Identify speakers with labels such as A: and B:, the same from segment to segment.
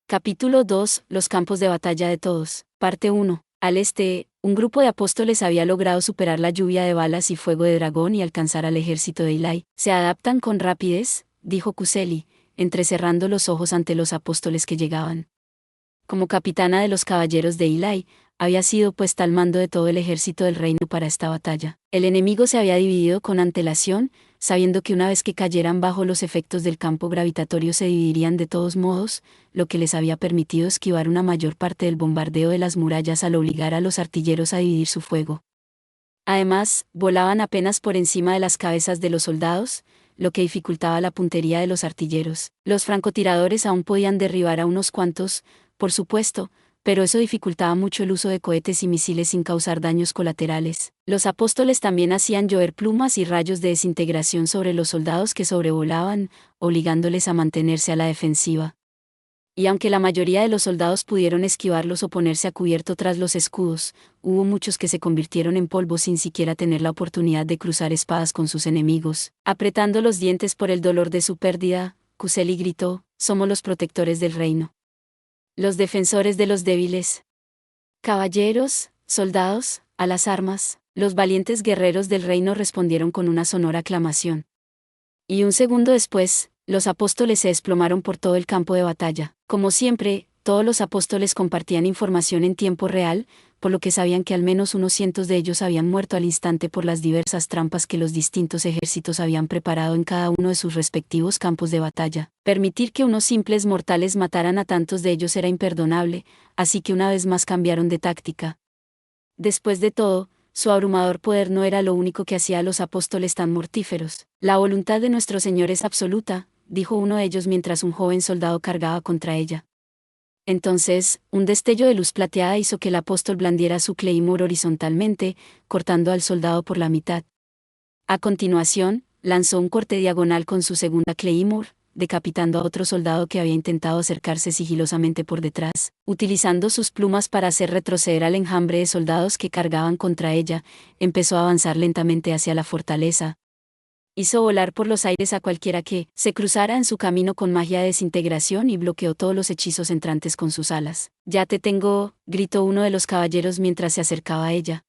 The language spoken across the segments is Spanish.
A: Capítulo 2. Los campos de batalla de todos. Parte 1. Al este, un grupo de apóstoles había logrado superar la lluvia de balas y fuego de dragón y alcanzar al ejército de Eli. Se adaptan con rapidez, dijo Kuseli, entrecerrando los ojos ante los apóstoles que llegaban. Como capitana de los caballeros de Eli, había sido puesta al mando de todo el ejército del reino para esta batalla. El enemigo se había dividido con antelación, sabiendo que una vez que cayeran bajo los efectos del campo gravitatorio se dividirían de todos modos, lo que les había permitido esquivar una mayor parte del bombardeo de las murallas al obligar a los artilleros a dividir su fuego. Además, volaban apenas por encima de las cabezas de los soldados, lo que dificultaba la puntería de los artilleros. Los francotiradores aún podían derribar a unos cuantos, por supuesto, pero eso dificultaba mucho el uso de cohetes y misiles sin causar daños colaterales. Los apóstoles también hacían llover plumas y rayos de desintegración sobre los soldados que sobrevolaban, obligándoles a mantenerse a la defensiva. Y aunque la mayoría de los soldados pudieron esquivarlos o ponerse a cubierto tras los escudos, hubo muchos que se convirtieron en polvo sin siquiera tener la oportunidad de cruzar espadas con sus enemigos. Apretando los dientes por el dolor de su pérdida, Kuseli gritó: «Somos los protectores del reino. Los defensores de los débiles. Caballeros, soldados, a las armas». Los valientes guerreros del reino respondieron con una sonora aclamación. Y un segundo después, los apóstoles se desplomaron por todo el campo de batalla. Como siempre, todos los apóstoles compartían información en tiempo real, por lo que sabían que al menos unos cientos de ellos habían muerto al instante por las diversas trampas que los distintos ejércitos habían preparado en cada uno de sus respectivos campos de batalla. Permitir que unos simples mortales mataran a tantos de ellos era imperdonable, así que una vez más cambiaron de táctica. Después de todo, su abrumador poder no era lo único que hacía a los apóstoles tan mortíferos. «La voluntad de nuestro Señor es absoluta», dijo uno de ellos mientras un joven soldado cargaba contra ella. Entonces, un destello de luz plateada hizo que el apóstol blandiera su claymore horizontalmente, cortando al soldado por la mitad. A continuación, lanzó un corte diagonal con su segunda claymore, decapitando a otro soldado que había intentado acercarse sigilosamente por detrás. Utilizando sus plumas para hacer retroceder al enjambre de soldados que cargaban contra ella, empezó a avanzar lentamente hacia la fortaleza. Hizo volar por los aires a cualquiera que se cruzara en su camino con magia de desintegración y bloqueó todos los hechizos entrantes con sus alas. «Ya te tengo», gritó uno de los caballeros mientras se acercaba a ella.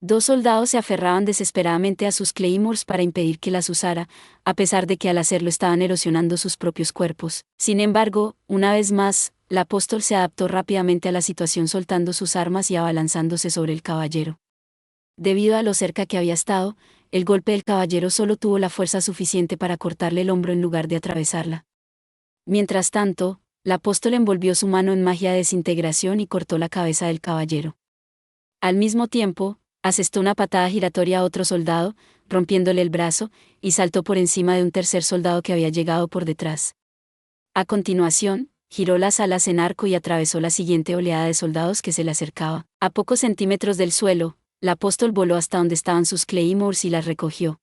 A: Dos soldados se aferraban desesperadamente a sus claymores para impedir que las usara, a pesar de que al hacerlo estaban erosionando sus propios cuerpos. Sin embargo, una vez más, el apóstol se adaptó rápidamente a la situación soltando sus armas y abalanzándose sobre el caballero. Debido a lo cerca que había estado, el golpe del caballero solo tuvo la fuerza suficiente para cortarle el hombro en lugar de atravesarla. Mientras tanto, el apóstol envolvió su mano en magia de desintegración y cortó la cabeza del caballero. Al mismo tiempo, asestó una patada giratoria a otro soldado, rompiéndole el brazo, y saltó por encima de un tercer soldado que había llegado por detrás. A continuación, giró las alas en arco y atravesó la siguiente oleada de soldados que se le acercaba. A pocos centímetros del suelo, el apóstol voló hasta donde estaban sus claymores y las recogió.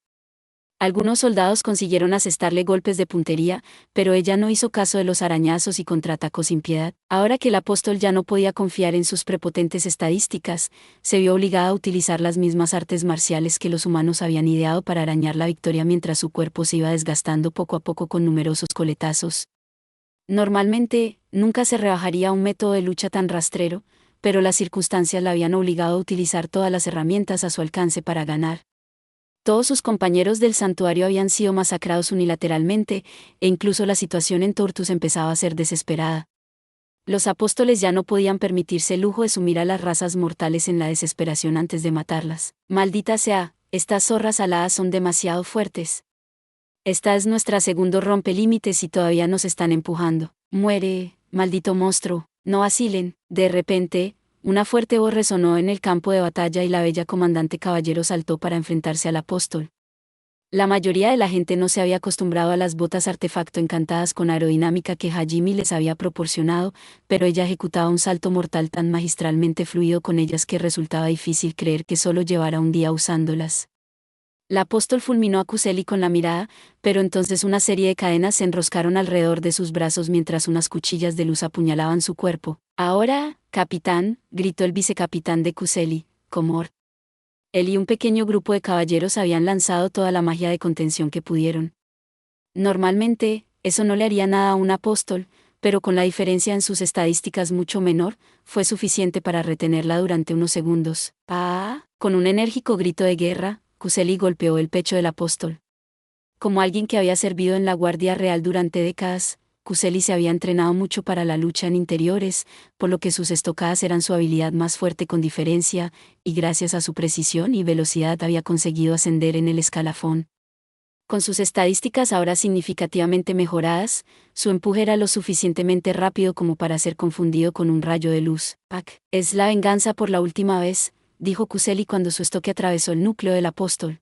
A: Algunos soldados consiguieron asestarle golpes de puntería, pero ella no hizo caso de los arañazos y contraatacó sin piedad. Ahora que el apóstol ya no podía confiar en sus prepotentes estadísticas, se vio obligada a utilizar las mismas artes marciales que los humanos habían ideado para arañar la victoria mientras su cuerpo se iba desgastando poco a poco con numerosos coletazos. Normalmente, nunca se rebajaría a un método de lucha tan rastrero, pero las circunstancias la habían obligado a utilizar todas las herramientas a su alcance para ganar. Todos sus compañeros del santuario habían sido masacrados unilateralmente, e incluso la situación en Tortus empezaba a ser desesperada. Los apóstoles ya no podían permitirse el lujo de sumir a las razas mortales en la desesperación antes de matarlas. «Maldita sea, estas zorras aladas son demasiado fuertes. Esta es nuestra segundo rompelímites y todavía nos están empujando. Muere, maldito monstruo, no vacilen». De repente, una fuerte voz resonó en el campo de batalla y la bella comandante caballero saltó para enfrentarse al apóstol. La mayoría de la gente no se había acostumbrado a las botas artefacto encantadas con aerodinámica que Hajime les había proporcionado, pero ella ejecutaba un salto mortal tan magistralmente fluido con ellas que resultaba difícil creer que solo llevara un día usándolas. El apóstol fulminó a Kuseli con la mirada, pero entonces una serie de cadenas se enroscaron alrededor de sus brazos mientras unas cuchillas de luz apuñalaban su cuerpo. «Ahora, capitán», gritó el vicecapitán de Kuseli, Komor. Él y un pequeño grupo de caballeros habían lanzado toda la magia de contención que pudieron. Normalmente, eso no le haría nada a un apóstol, pero con la diferencia en sus estadísticas mucho menor, fue suficiente para retenerla durante unos segundos. ¡Ah! Con un enérgico grito de guerra, Kuseli golpeó el pecho del apóstol. Como alguien que había servido en la Guardia Real durante décadas, Kuseli se había entrenado mucho para la lucha en interiores, por lo que sus estocadas eran su habilidad más fuerte con diferencia, y gracias a su precisión y velocidad había conseguido ascender en el escalafón. Con sus estadísticas ahora significativamente mejoradas, su empuje era lo suficientemente rápido como para ser confundido con un rayo de luz. «Pac, es la venganza por la última vez», dijo Kuseli cuando su estoque atravesó el núcleo del apóstol.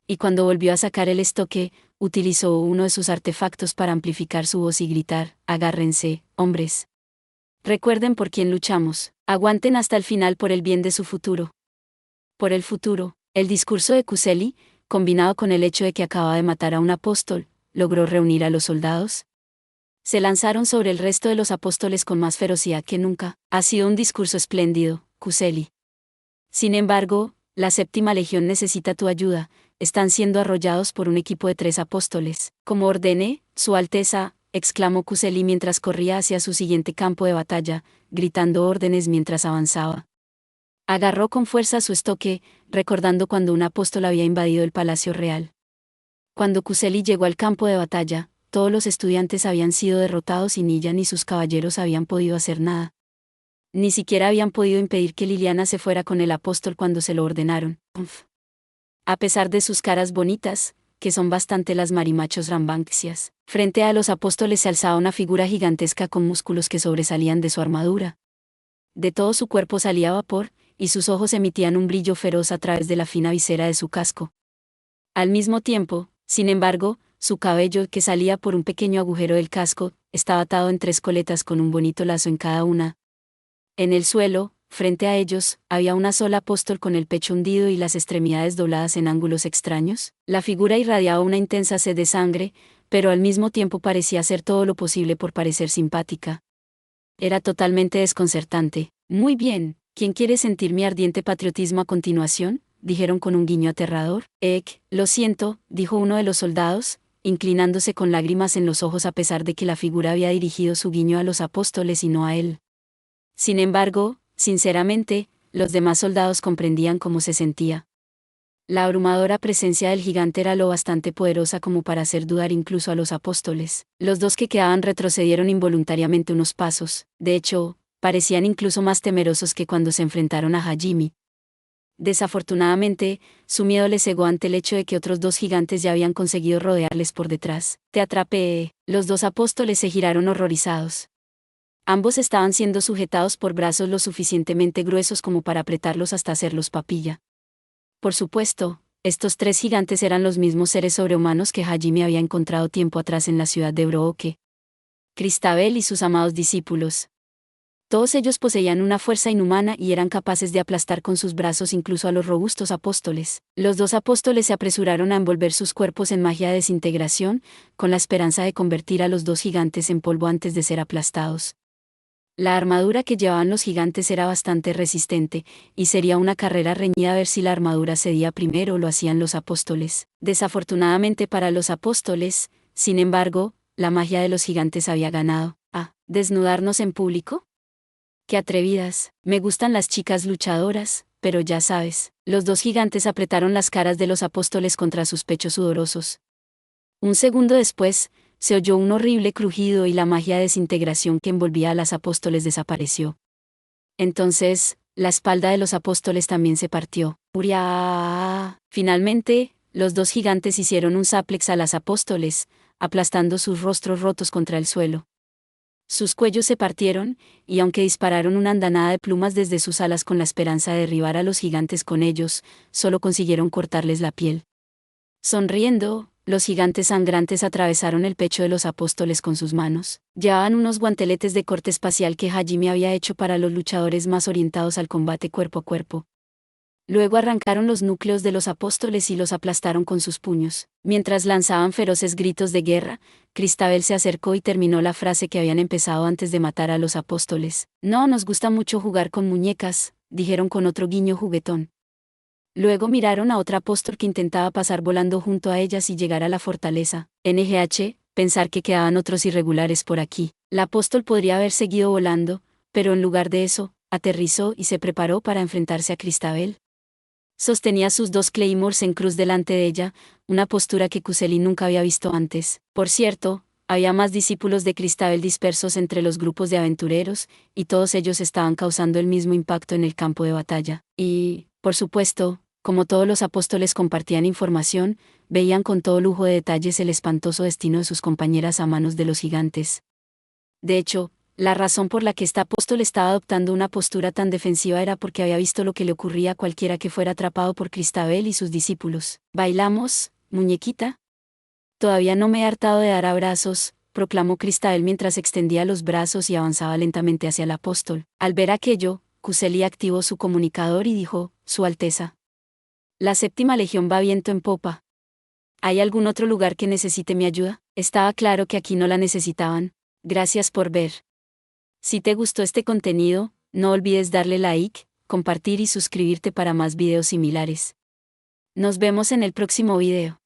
A: Y cuando volvió a sacar el estoque, utilizó uno de sus artefactos para amplificar su voz y gritar: «Agárrense, hombres. Recuerden por quién luchamos, aguanten hasta el final por el bien de su futuro». Por el futuro, el discurso de Kuseli, combinado con el hecho de que acababa de matar a un apóstol, logró reunir a los soldados. Se lanzaron sobre el resto de los apóstoles con más ferocidad que nunca. «Ha sido un discurso espléndido, Kuseli. Sin embargo, la séptima legión necesita tu ayuda. Están siendo arrollados por un equipo de 3 apóstoles. Como ordené, Su Alteza», exclamó Kuseli mientras corría hacia su siguiente campo de batalla, gritando órdenes mientras avanzaba. Agarró con fuerza su estoque, recordando cuando un apóstol había invadido el palacio real. Cuando Kuseli llegó al campo de batalla, todos los estudiantes habían sido derrotados y ni ella ni sus caballeros habían podido hacer nada. Ni siquiera habían podido impedir que Liliana se fuera con el apóstol cuando se lo ordenaron. Uf. A pesar de sus caras bonitas, que son bastante las marimachos rambancias, frente a los apóstoles se alzaba una figura gigantesca con músculos que sobresalían de su armadura. De todo su cuerpo salía vapor, y sus ojos emitían un brillo feroz a través de la fina visera de su casco. Al mismo tiempo, sin embargo, su cabello, que salía por un pequeño agujero del casco, estaba atado en 3 coletas con un bonito lazo en cada una. En el suelo, frente a ellos, había una sola apóstol con el pecho hundido y las extremidades dobladas en ángulos extraños. La figura irradiaba una intensa sed de sangre, pero al mismo tiempo parecía hacer todo lo posible por parecer simpática. Era totalmente desconcertante. «Muy bien, ¿quién quiere sentir mi ardiente patriotismo a continuación?», dijeron con un guiño aterrador. Lo siento», dijo uno de los soldados, inclinándose con lágrimas en los ojos a pesar de que la figura había dirigido su guiño a los apóstoles y no a él. Sin embargo, sinceramente, los demás soldados comprendían cómo se sentía. La abrumadora presencia del gigante era lo bastante poderosa como para hacer dudar incluso a los apóstoles. Los 2 que quedaban retrocedieron involuntariamente unos pasos. De hecho, parecían incluso más temerosos que cuando se enfrentaron a Hajime. Desafortunadamente, su miedo les cegó ante el hecho de que otros 2 gigantes ya habían conseguido rodearles por detrás. «Te atrapé». Los 2 apóstoles se giraron horrorizados. Ambos estaban siendo sujetados por brazos lo suficientemente gruesos como para apretarlos hasta hacerlos papilla. Por supuesto, estos 3 gigantes eran los mismos seres sobrehumanos que Hajime había encontrado tiempo atrás en la ciudad de Brooke. Cristabel y sus amados discípulos. Todos ellos poseían una fuerza inhumana y eran capaces de aplastar con sus brazos incluso a los robustos apóstoles. Los 2 apóstoles se apresuraron a envolver sus cuerpos en magia de desintegración, con la esperanza de convertir a los 2 gigantes en polvo antes de ser aplastados. La armadura que llevaban los gigantes era bastante resistente, y sería una carrera reñida a ver si la armadura cedía primero o lo hacían los apóstoles. Desafortunadamente para los apóstoles, sin embargo, la magia de los gigantes había ganado. ¿Desnudarnos en público? ¡Qué atrevidas! Me gustan las chicas luchadoras, pero ya sabes. Los 2 gigantes apretaron las caras de los apóstoles contra sus pechos sudorosos. Un segundo después, se oyó un horrible crujido y la magia de desintegración que envolvía a las apóstoles desapareció. Entonces, la espalda de los apóstoles también se partió. ¡Uriah! Finalmente, los 2 gigantes hicieron un sáplex a las apóstoles, aplastando sus rostros rotos contra el suelo. Sus cuellos se partieron, y aunque dispararon una andanada de plumas desde sus alas con la esperanza de derribar a los gigantes con ellos, solo consiguieron cortarles la piel. Sonriendo, los gigantes sangrantes atravesaron el pecho de los apóstoles con sus manos. Llevaban unos guanteletes de corte espacial que Hajime había hecho para los luchadores más orientados al combate cuerpo a cuerpo. Luego arrancaron los núcleos de los apóstoles y los aplastaron con sus puños. Mientras lanzaban feroces gritos de guerra, Cristabel se acercó y terminó la frase que habían empezado antes de matar a los apóstoles. «No nos gusta mucho jugar con muñecas», dijeron con otro guiño juguetón. Luego miraron a otra apóstol que intentaba pasar volando junto a ellas y llegar a la fortaleza. «NGH, pensar que quedaban otros irregulares por aquí». El apóstol podría haber seguido volando, pero en lugar de eso, aterrizó y se preparó para enfrentarse a Cristabel. Sostenía sus dos claymores en cruz delante de ella, una postura que Cuselli nunca había visto antes. Por cierto, había más discípulos de Cristabel dispersos entre los grupos de aventureros, y todos ellos estaban causando el mismo impacto en el campo de batalla. Y, por supuesto, como todos los apóstoles compartían información, veían con todo lujo de detalles el espantoso destino de sus compañeras a manos de los gigantes. De hecho, la razón por la que este apóstol estaba adoptando una postura tan defensiva era porque había visto lo que le ocurría a cualquiera que fuera atrapado por Cristabel y sus discípulos. ¿Bailamos, muñequita? Todavía no me he hartado de dar abrazos, proclamó Cristabel mientras extendía los brazos y avanzaba lentamente hacia el apóstol. Al ver aquello, Cuselli activó su comunicador y dijo: Su Alteza. La séptima legión va viento en popa. ¿Hay algún otro lugar que necesite mi ayuda? Estaba claro que aquí no la necesitaban. Gracias por ver. Si te gustó este contenido, no olvides darle like, compartir y suscribirte para más videos similares. Nos vemos en el próximo video.